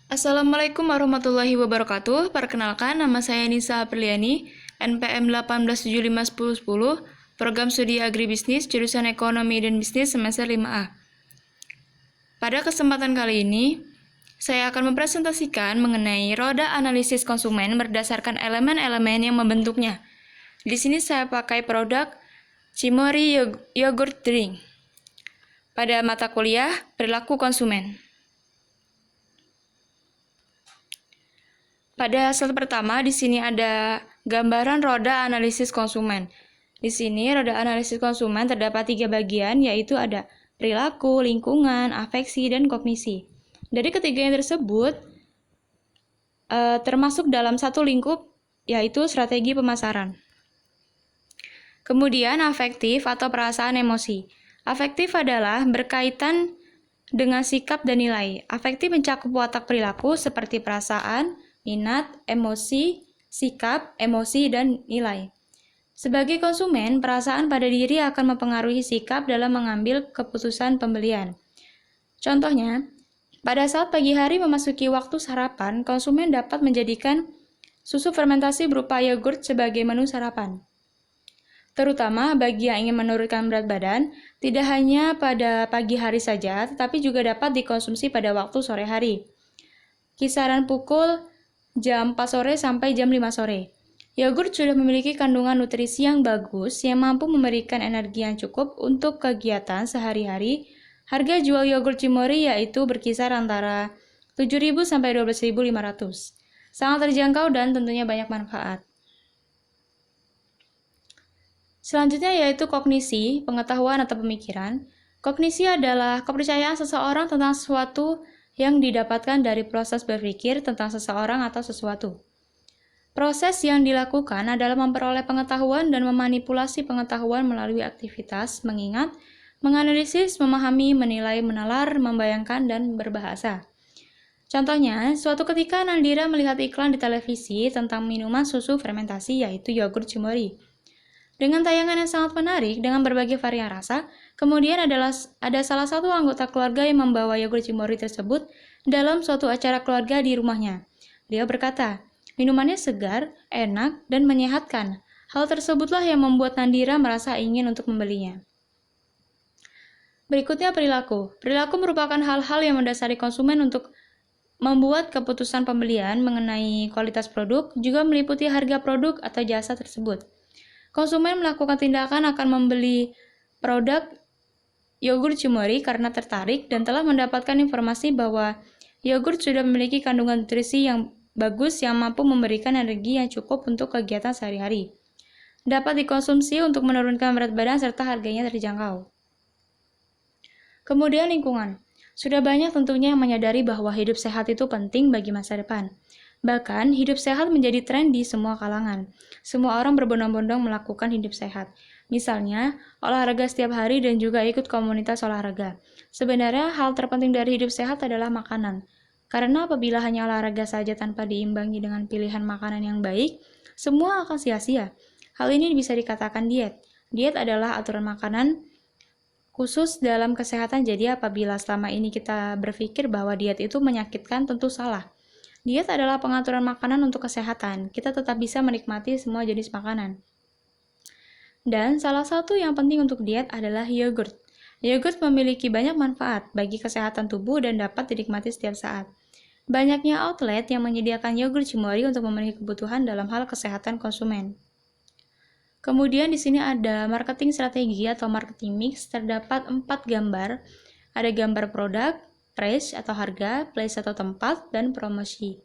Assalamualaikum warahmatullahi wabarakatuh. Perkenalkan, nama saya Nisa Apriliani, NPM 1875110, Program Studi Agribisnis, jurusan Ekonomi dan Bisnis semester 5A. Pada kesempatan kali ini, saya akan mempresentasikan mengenai roda analisis konsumen berdasarkan elemen-elemen yang membentuknya. Di sini saya pakai produk Cimory Yogurt Drink. Pada mata kuliah, perilaku konsumen. Pada slide pertama, di sini ada gambaran roda analisis konsumen. Di sini, roda analisis konsumen terdapat 3 bagian, yaitu ada perilaku, lingkungan, afeksi, dan kognisi. Dari ketiga yang tersebut, termasuk dalam satu lingkup, yaitu strategi pemasaran. Kemudian, afektif atau perasaan emosi. Afektif adalah berkaitan dengan sikap dan nilai. Afektif mencakup watak perilaku seperti perasaan, minat, emosi, sikap, emosi, dan nilai. Sebagai konsumen, perasaan pada diri akan mempengaruhi sikap dalam mengambil keputusan pembelian. Contohnya, pada saat pagi hari memasuki waktu sarapan, konsumen dapat menjadikan susu fermentasi berupa yogurt sebagai menu sarapan. Terutama bagi yang ingin menurunkan berat badan, tidak hanya pada pagi hari saja, tetapi juga dapat dikonsumsi pada waktu sore hari. Kisaran pukul jam 4 sore sampai jam 5 sore. Yogurt sudah memiliki kandungan nutrisi yang bagus yang mampu memberikan energi yang cukup untuk kegiatan sehari-hari. Harga jual yogurt Cimory yaitu berkisar antara 7.000 sampai 12.500. Sangat terjangkau dan tentunya banyak manfaat. Selanjutnya yaitu kognisi, pengetahuan atau pemikiran. Kognisi adalah kepercayaan seseorang tentang sesuatu yang didapatkan dari proses berpikir tentang seseorang atau sesuatu. Proses yang dilakukan adalah memperoleh pengetahuan dan memanipulasi pengetahuan melalui aktivitas mengingat, menganalisis, memahami, menilai, menalar, membayangkan, dan berbahasa. Contohnya, suatu ketika Nandira melihat iklan di televisi tentang minuman susu fermentasi yaitu yogurt Cimory. Dengan tayangan yang sangat menarik dengan berbagai varian rasa, kemudian ada salah satu anggota keluarga yang membawa yogurt Cimory tersebut dalam suatu acara keluarga di rumahnya. Dia berkata, minumannya segar, enak, dan menyehatkan. Hal tersebutlah yang membuat Nandira merasa ingin untuk membelinya. Berikutnya perilaku. Perilaku merupakan hal-hal yang mendasari konsumen untuk membuat keputusan pembelian mengenai kualitas produk, juga meliputi harga produk atau jasa tersebut. Konsumen melakukan tindakan akan membeli produk yogurt Cimory karena tertarik dan telah mendapatkan informasi bahwa yogurt sudah memiliki kandungan nutrisi yang bagus yang mampu memberikan energi yang cukup untuk kegiatan sehari-hari. Dapat dikonsumsi untuk menurunkan berat badan serta harganya terjangkau. Kemudian lingkungan. Sudah banyak tentunya yang menyadari bahwa hidup sehat itu penting bagi masa depan. Bahkan, hidup sehat menjadi tren di semua kalangan. Semua orang berbondong-bondong melakukan hidup sehat. Misalnya, olahraga setiap hari dan juga ikut komunitas olahraga. Sebenarnya, hal terpenting dari hidup sehat adalah makanan. Karena apabila hanya olahraga saja tanpa diimbangi dengan pilihan makanan yang baik, semua akan sia-sia. Hal ini bisa dikatakan diet. Diet adalah aturan makanan khusus dalam kesehatan, jadi apabila selama ini kita berpikir bahwa diet itu menyakitkan, tentu salah. Diet adalah pengaturan makanan untuk kesehatan. Kita tetap bisa menikmati semua jenis makanan. Dan salah satu yang penting untuk diet adalah yogurt. Yogurt memiliki banyak manfaat bagi kesehatan tubuh dan dapat dinikmati setiap saat. Banyaknya outlet yang menyediakan yogurt Cimory untuk memenuhi kebutuhan dalam hal kesehatan konsumen. Kemudian di sini ada marketing strategi atau marketing mix, terdapat 4 gambar. Ada gambar produk, price atau harga, place atau tempat, dan promosi.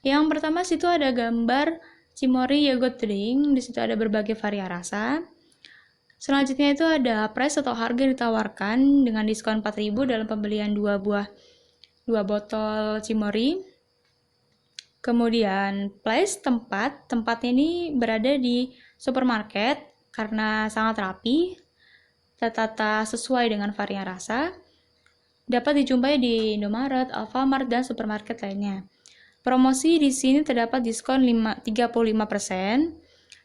Yang pertama situ ada gambar Cimory Yogurt Drink, di situ ada berbagai varian rasa. Selanjutnya itu ada price atau harga yang ditawarkan dengan diskon 4.000 dalam pembelian 2 botol Cimory. Kemudian place tempatnya ini berada di supermarket karena sangat rapi, tertata sesuai dengan varian rasa. Dapat dijumpai di Indomaret, Alfamart, dan supermarket lainnya. Promosi di sini terdapat diskon 35%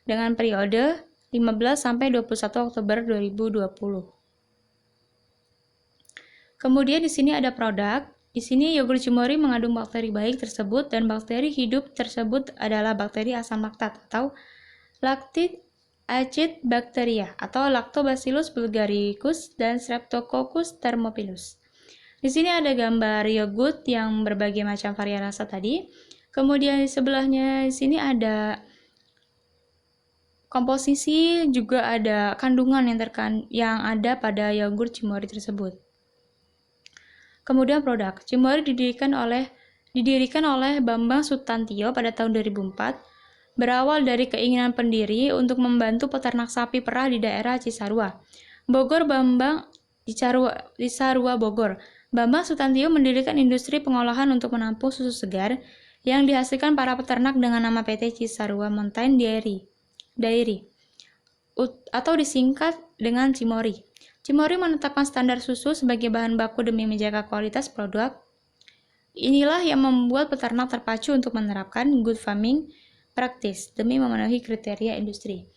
dengan periode 15 sampai 21 Oktober 2020. Kemudian di sini ada produk. Di sini yogurt Cimory mengandung bakteri baik tersebut, dan bakteri hidup tersebut adalah bakteri asam laktat atau lactic acid bacteria atau Lactobacillus bulgaricus dan Streptococcus thermophilus. Di sini ada gambar yogurt yang berbagai macam varian rasa tadi. Kemudian di sebelahnya di sini ada komposisi, juga ada kandungan yang ada pada yogurt Cimory tersebut. Kemudian produk. Cimory didirikan oleh Bambang Sutantio pada tahun 2004, berawal dari keinginan pendiri untuk membantu peternak sapi perah di daerah Cisarua, Bogor. Cisarua, Bogor. Bambang Sutantio mendirikan industri pengolahan untuk menampung susu segar yang dihasilkan para peternak dengan nama PT Cisarua Mountain Dairy atau disingkat dengan Cimory. Cimory menetapkan standar susu sebagai bahan baku demi menjaga kualitas produk. Inilah yang membuat peternak terpacu untuk menerapkan good farming practice demi memenuhi kriteria industri.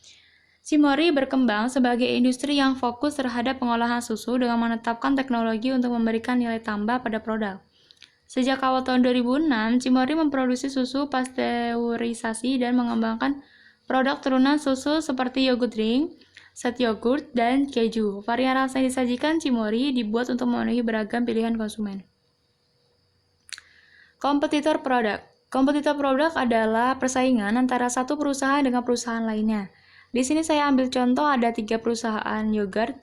Cimory berkembang sebagai industri yang fokus terhadap pengolahan susu dengan menetapkan teknologi untuk memberikan nilai tambah pada produk. Sejak awal tahun 2006, Cimory memproduksi susu pasteurisasi dan mengembangkan produk turunan susu seperti yogurt drink, set yogurt, dan keju. Varian rasa yang disajikan Cimory dibuat untuk memenuhi beragam pilihan konsumen. Kompetitor produk. Kompetitor produk adalah persaingan antara satu perusahaan dengan perusahaan lainnya. Di sini saya ambil contoh ada 3 perusahaan yogurt.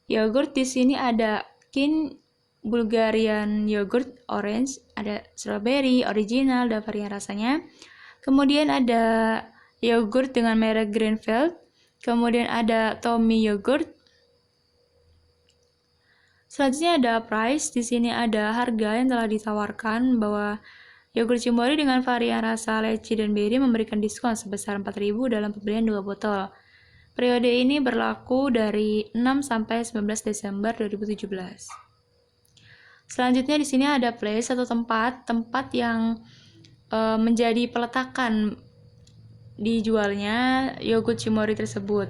Di sini ada Kin, Bulgarian yogurt, orange, ada strawberry, original, dan varian rasanya. Kemudian ada yogurt dengan merek Greenfield. Kemudian ada Tommy yogurt. Selanjutnya ada price. Di sini ada harga yang telah ditawarkan bahwa yogurt Cimory dengan varian rasa leci dan berry memberikan diskon sebesar 4.000 dalam pembelian 2 botol. Periode ini berlaku dari 6 sampai 19 Desember 2017. Selanjutnya di sini ada place atau tempat yang menjadi peletakan dijualnya yogurt Cimory tersebut.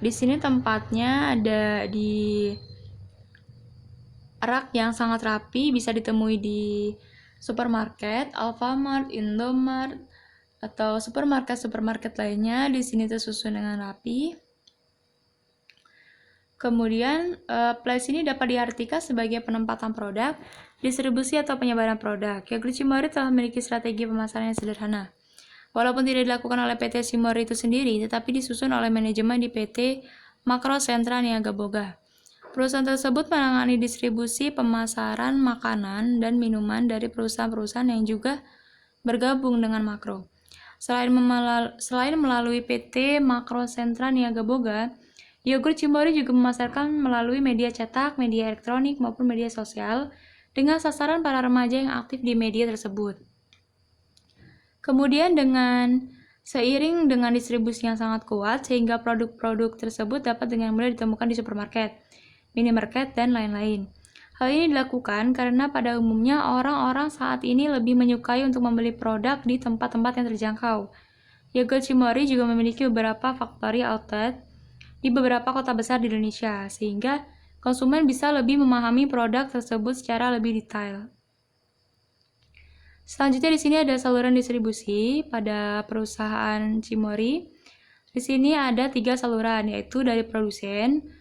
Di sini tempatnya ada di rak yang sangat rapi, bisa ditemui di supermarket, Alfamart, Indomart, atau supermarket lainnya. Di sini tersusun dengan rapi. Kemudian place ini dapat diartikan sebagai penempatan produk, distribusi atau penyebaran produk. Yogurt Cimory telah memiliki strategi pemasaran yang sederhana. Walaupun tidak dilakukan oleh PT Cimory itu sendiri, tetapi disusun oleh manajemen di PT Makro Sentra Niaga Boga. Perusahaan tersebut menangani distribusi pemasaran makanan dan minuman dari perusahaan-perusahaan yang juga bergabung dengan Makro. Selain melalui PT Makro Sentra Niaga Boga, yogurt Cimory juga memasarkan melalui media cetak, media elektronik, maupun media sosial dengan sasaran para remaja yang aktif di media tersebut. Kemudian seiring dengan distribusi yang sangat kuat, sehingga produk-produk tersebut dapat dengan mudah ditemukan di supermarket, minimarket, dan lain-lain. Hal ini dilakukan karena pada umumnya orang-orang saat ini lebih menyukai untuk membeli produk di tempat-tempat yang terjangkau. Yogurt Cimory juga memiliki beberapa factory outlet di beberapa kota besar di Indonesia, sehingga konsumen bisa lebih memahami produk tersebut secara lebih detail. Selanjutnya di sini ada saluran distribusi pada perusahaan Cimory. Di sini ada 3 saluran, yaitu dari produsen,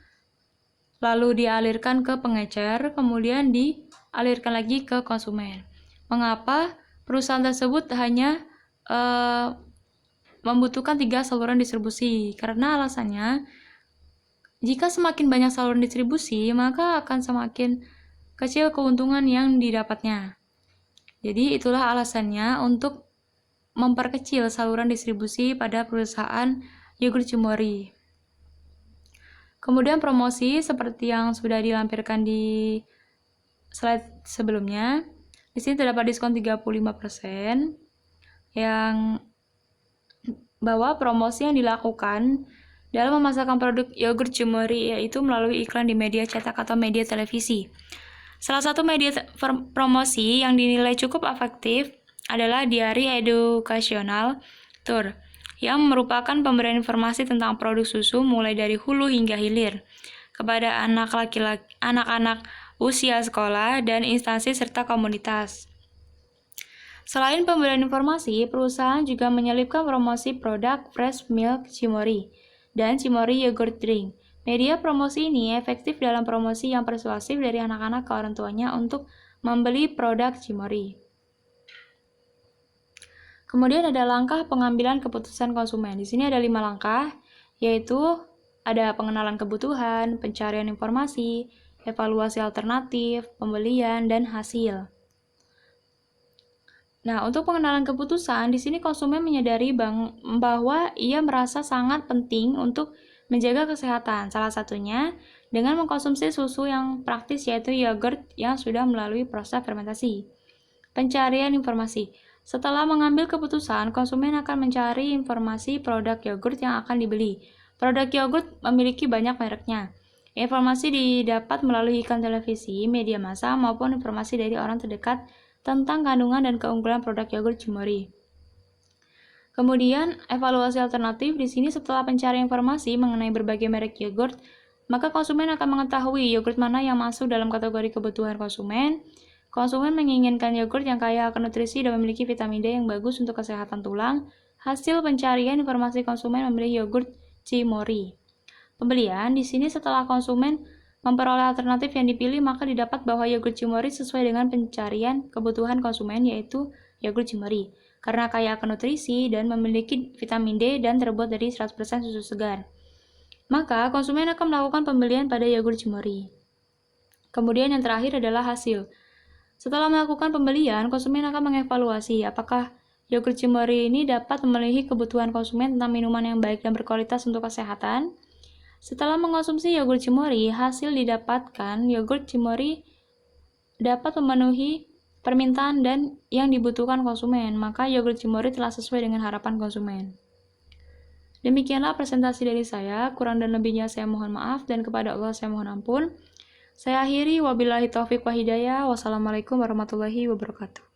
lalu dialirkan ke pengecer, kemudian dialirkan lagi ke konsumen. Mengapa perusahaan tersebut hanya membutuhkan 3 saluran distribusi? Karena alasannya, jika semakin banyak saluran distribusi, maka akan semakin kecil keuntungan yang didapatnya. Jadi itulah alasannya untuk memperkecil saluran distribusi pada perusahaan yogurt Cimory. Kemudian promosi seperti yang sudah dilampirkan di slide sebelumnya. Di sini terdapat diskon 35% yang bahwa promosi yang dilakukan dalam memasarkan produk yogurt Cimory yaitu melalui iklan di media cetak atau media televisi. Salah satu media promosi yang dinilai cukup efektif adalah Diary Educational Tour, yang merupakan pemberian informasi tentang produk susu mulai dari hulu hingga hilir kepada anak-anak usia sekolah, dan instansi serta komunitas. Selain pemberian informasi, perusahaan juga menyelipkan promosi produk Fresh Milk Cimory dan Cimory Yogurt Drink. Media promosi ini efektif dalam promosi yang persuasif dari anak-anak ke orang tuanya untuk membeli produk Cimory. Kemudian ada langkah pengambilan keputusan konsumen. Di sini ada 5 langkah, yaitu ada pengenalan kebutuhan, pencarian informasi, evaluasi alternatif, pembelian, dan hasil. Nah, untuk pengenalan keputusan, di sini konsumen menyadari bahwa ia merasa sangat penting untuk menjaga kesehatan. Salah satunya dengan mengkonsumsi susu yang praktis, yaitu yogurt yang sudah melalui proses fermentasi. Pencarian informasi. Setelah mengambil keputusan, konsumen akan mencari informasi produk yogurt yang akan dibeli. Produk yogurt memiliki banyak mereknya. Informasi didapat melalui iklan televisi, media massa, maupun informasi dari orang terdekat tentang kandungan dan keunggulan produk yogurt Cimory. Kemudian, evaluasi alternatif. Di sini setelah pencarian informasi mengenai berbagai merek yogurt, maka konsumen akan mengetahui yogurt mana yang masuk dalam kategori kebutuhan konsumen. Konsumen menginginkan yogurt yang kaya akan nutrisi dan memiliki vitamin D yang bagus untuk kesehatan tulang. Hasil pencarian informasi konsumen memilih yogurt Cimory. Pembelian, di sini setelah konsumen memperoleh alternatif yang dipilih, maka didapat bahwa yogurt Cimory sesuai dengan pencarian kebutuhan konsumen, yaitu yogurt Cimory, karena kaya akan nutrisi dan memiliki vitamin D dan terbuat dari 100% susu segar. Maka, konsumen akan melakukan pembelian pada yogurt Cimory. Kemudian yang terakhir adalah hasil. Setelah melakukan pembelian, konsumen akan mengevaluasi apakah yogurt Cimory ini dapat memenuhi kebutuhan konsumen tentang minuman yang baik dan berkualitas untuk kesehatan. Setelah mengonsumsi yogurt Cimory, hasil didapatkan yogurt Cimory dapat memenuhi permintaan dan yang dibutuhkan konsumen, maka yogurt Cimory telah sesuai dengan harapan konsumen. Demikianlah presentasi dari saya, kurang dan lebihnya saya mohon maaf dan kepada Allah saya mohon ampun. Saya akhiri, wabillahi taufiq wa hidayah. Wassalamualaikum warahmatullahi wabarakatuh.